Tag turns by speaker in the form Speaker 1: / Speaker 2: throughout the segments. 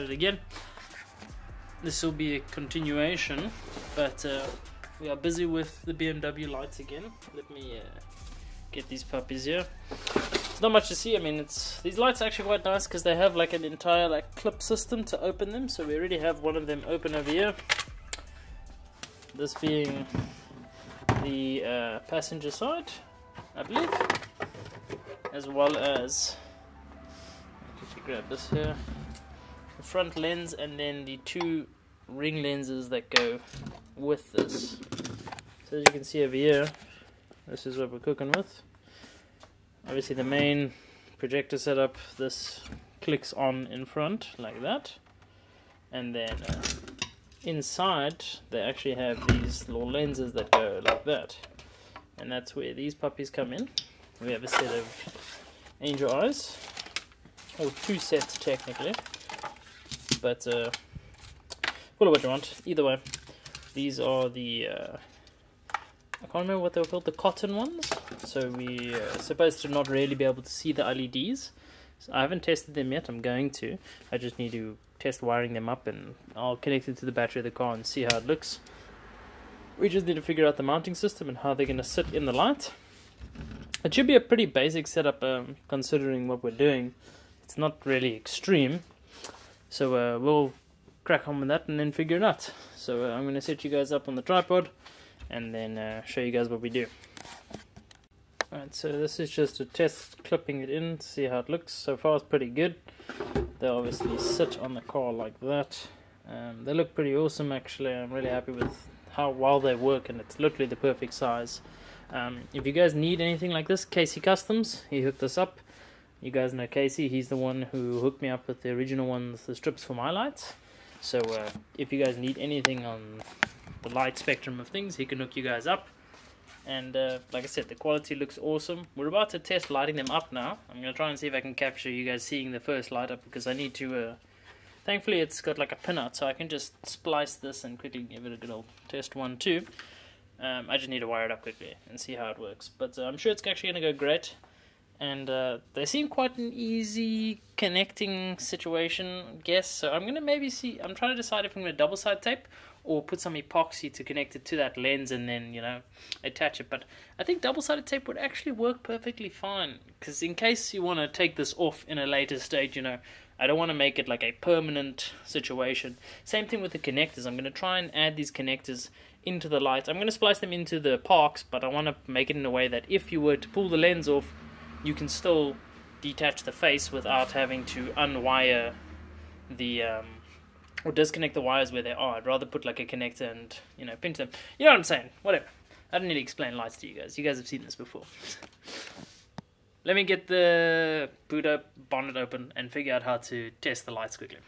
Speaker 1: at it again. This will be a continuation, but we are busy with the BMW lights again. Let me get these puppies here. It's not much to see. I mean, these lights are actually quite nice because they have like an entire like clip system to open them. So we already have one of them open over here. This being the passenger side, I believe, as well as, if you grab this here, the front lens, and then the two ring lenses that go with this. So as you can see over here, this is what we're cooking with. Obviously the main projector setup, this clicks on in front like that, and then inside they actually have these little lenses that go like that, and that's where these puppies come in. We have a set of angel eyes, or two sets technically, but call it what you want. Either way, these are the I can't remember what they were called, the cotton ones. So we are supposed to not really be able to see the LEDs. So I haven't tested them yet. I'm going to. I just need to test wiring them up, and I'll connect it to the battery of the car and see how it looks. We just need to figure out the mounting system and how they're going to sit in the light. It should be a pretty basic setup considering what we're doing. It's not really extreme. So we'll crack on with that and then figure it out. So I'm going to set you guys up on the tripod and then show you guys what we do. Alright, so this is just a test clipping it in to see how it looks. So far it's pretty good. They obviously sit on the car like that. They look pretty awesome actually. I'm really happy with how well they work, and it's literally the perfect size. If you guys need anything like this, Casey Customs, he hooked us up. You guys know Casey, he's the one who hooked me up with the original ones, the strips for my lights. So if you guys need anything on the light spectrum of things, he can hook you guys up. And like I said, the quality looks awesome. We're about to test lighting them up now. I'm going to try and see if I can capture you guys seeing the first light up, because I need to thankfully it's got like a pinout, so I can just splice this and quickly give it a good old test 1, 2. I just need to wire it up quickly and see how it works, but I'm sure it's actually going to go great. And they seem quite an easy connecting situation, I guess. So I'm going to maybe see, I'm trying to decide if I'm going to double side tape or put some epoxy to connect it to that lens and then, you know, attach it. But I think double-sided tape would actually work perfectly fine, because in case you want to take this off in a later stage, you know, I don't want to make it like a permanent situation. Same thing with the connectors. I'm going to try and add these connectors into the lights. I'm going to splice them into the parks, but I want to make it in a way that if you were to pull the lens off, you can still detach the face without having to unwire the or disconnect the wires where they are. I'd rather put like a connector and, you know, pinch them. You know what I'm saying? Whatever. I don't need to explain lights to you guys. You guys have seen this before. Let me get the boot up, bonnet open, and figure out how to test the lights quickly.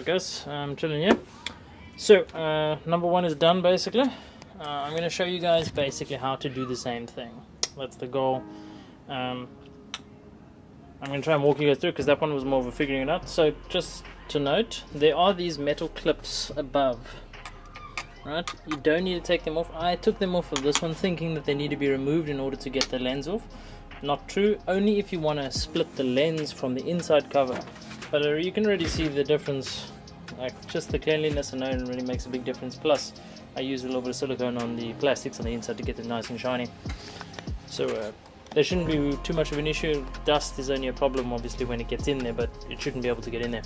Speaker 1: Alright guys, I'm chilling here. So number one is done basically. I'm going to show you guys basically how to do the same thing. That's the goal. I'm going to try and walk you guys through because that one was more of a figuring it out. So just to note, there are these metal clips above. Right, you don't need to take them off. I took them off of this one thinking that they need to be removed in order to get the lens off. Not true, only if you want to split the lens from the inside cover. But you can already see the difference, like just the cleanliness alone really makes a big difference. Plus I use a little bit of silicone on the plastics on the inside to get it nice and shiny. So there shouldn't be too much of an issue. Dust is only a problem obviously when it gets in there, but it shouldn't be able to get in there.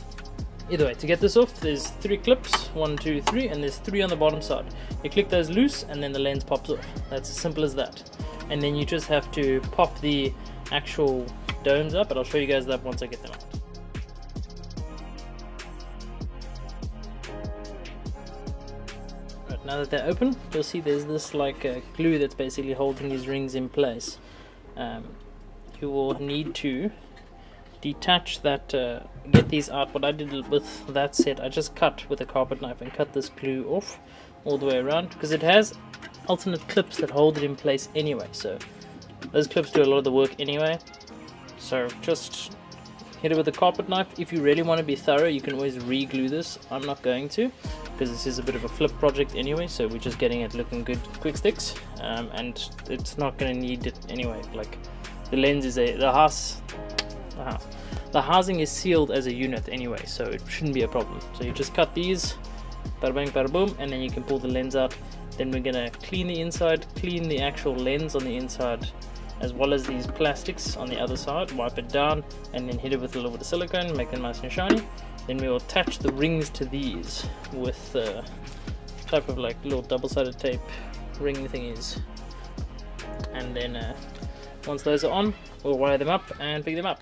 Speaker 1: Either way, to get this off, there's 3 clips, 1, 2, 3, and there's 3 on the bottom side. You click those loose and then the lens pops off. That's as simple as that. And then you just have to pop the actual domes up, but I'll show you guys that once I get them out. Right, now that they're open, you'll see there's this like glue that's basically holding these rings in place. You will need to detach that, get these out. What I did with that set, I just cut with a carpet knife and cut this glue off all the way around because it has alternate clips that hold it in place anyway, so those clips do a lot of the work anyway. So just hit it with a carpet knife. If you really want to be thorough, you can always re-glue this. I'm not going to because this is a bit of a flip project anyway, so we're just getting it looking good quick sticks, and it's not going to need it anyway. Like the lens is the housing is sealed as a unit anyway, so it shouldn't be a problem. So you just cut these, bada bang bada boom, and then you can pull the lens out. Then we're gonna clean the inside, clean the actual lens on the inside, as well as these plastics on the other side. Wipe it down and then hit it with a little bit of silicone, make them nice and shiny. Then we will attach the rings to these with type of like little double-sided tape ring thingies. And then once those are on, we'll wire them up and pick them up.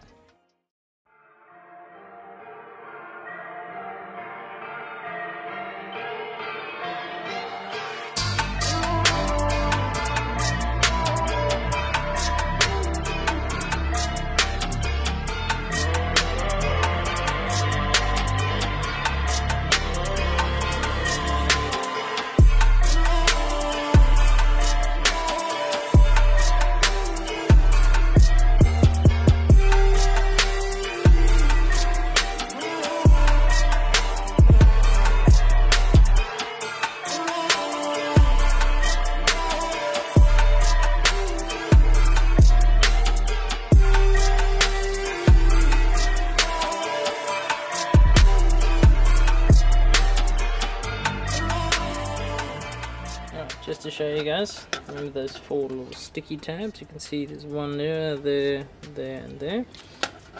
Speaker 1: Just to show you guys, remove those 4 little sticky tabs. You can see there's one there, there, and there.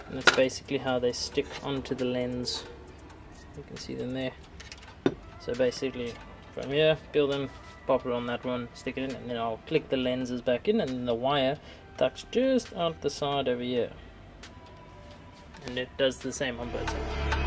Speaker 1: And that's basically how they stick onto the lens. You can see them there. So basically, from here, peel them, pop it on that one, stick it in, and then I'll click the lenses back in, and then the wire tucks just out the side over here. And it does the same on both sides.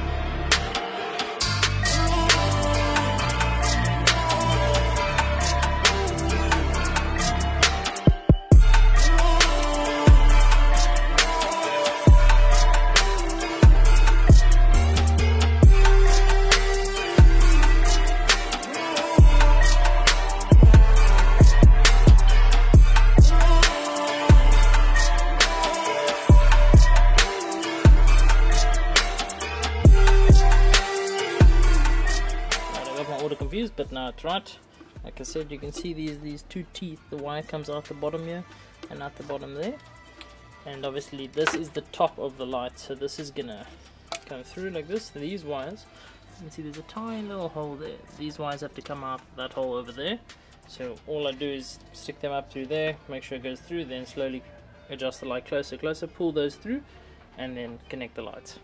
Speaker 1: Confused, but now it's right. Like I said, you can see these 2 teeth. The wire comes out the bottom here and out the bottom there, and obviously this is the top of the light, so this is gonna come through like this. These wires, you can see there's a tiny little hole there. These wires have to come out that hole over there, so all I do is stick them up through there, make sure it goes through, then slowly adjust the light closer, pull those through, and then connect the lights.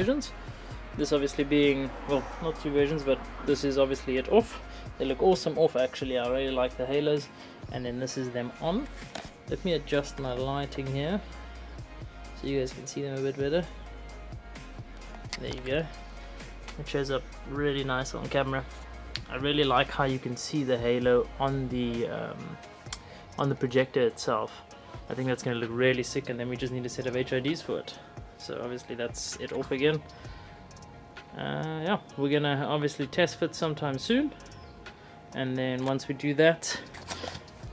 Speaker 1: versions. This obviously being, well, not 2 versions, but this is obviously it off. They look awesome off actually. I really like the halos. And then this is them on. Let me adjust my lighting here so you guys can see them a bit better. There you go. It shows up really nice on camera. I really like how you can see the halo on the projector itself. I think that's going to look really sick, and then we just need a set of HIDs for it. So obviously that's it off again. Yeah, we're going to obviously test fit sometime soon, and then once we do that,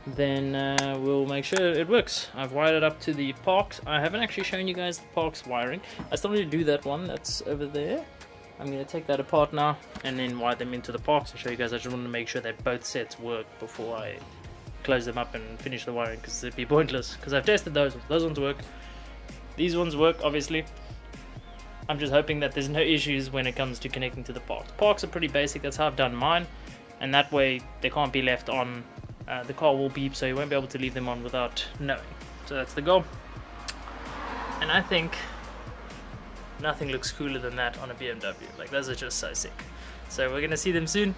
Speaker 1: then we'll make sure it works. I've wired it up to the parks. I haven't actually shown you guys the parks wiring. I still need to do that one that's over there. I'm going to take that apart now and then wire them into the parks and show you guys. I just want to make sure that both sets work before I close them up and finish the wiring, because it'd be pointless, because I've tested those ones work, these ones work obviously. I'm just hoping that there's no issues when it comes to connecting to the parks. Parks are pretty basic, that's how I've done mine, and that way they can't be left on. The car will beep, so you won't be able to leave them on without knowing. So that's the goal, and I think nothing looks cooler than that on a BMW. Like, those are just so sick. So we're gonna see them soon.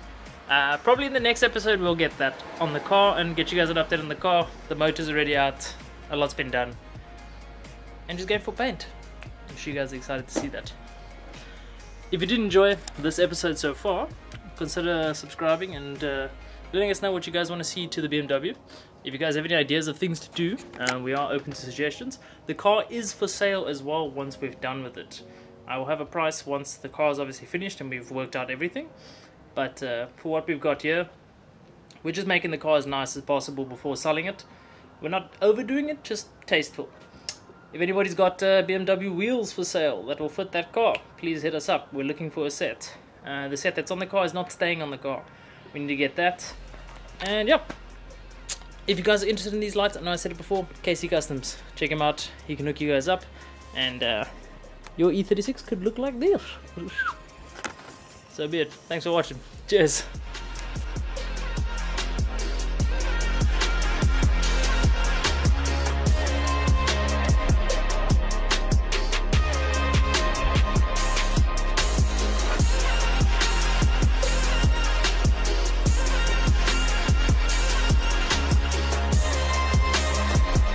Speaker 1: Probably in the next episode we'll get that on the car and get you guys an update on the car. The motor's already out, a lot's been done, and just going for paint. I'm sure you guys are excited to see that. If you did enjoy this episode so far, consider subscribing and letting us know what you guys want to see to the BMW. If you guys have any ideas of things to do, we are open to suggestions. The car is for sale as well once we've done with it. I will have a price once the car is obviously finished and we've worked out everything. But for what we've got here, we're just making the car as nice as possible before selling it. We're not overdoing it, just tasteful. If anybody's got BMW wheels for sale that will fit that car, please hit us up. We're looking for a set. The set that's on the car is not staying on the car. We need to get that. And yeah, if you guys are interested in these lights, I know I said it before, KC Customs, check him out. He can hook you guys up, and your E36 could look like this. So be it. Thanks for watching. Cheers.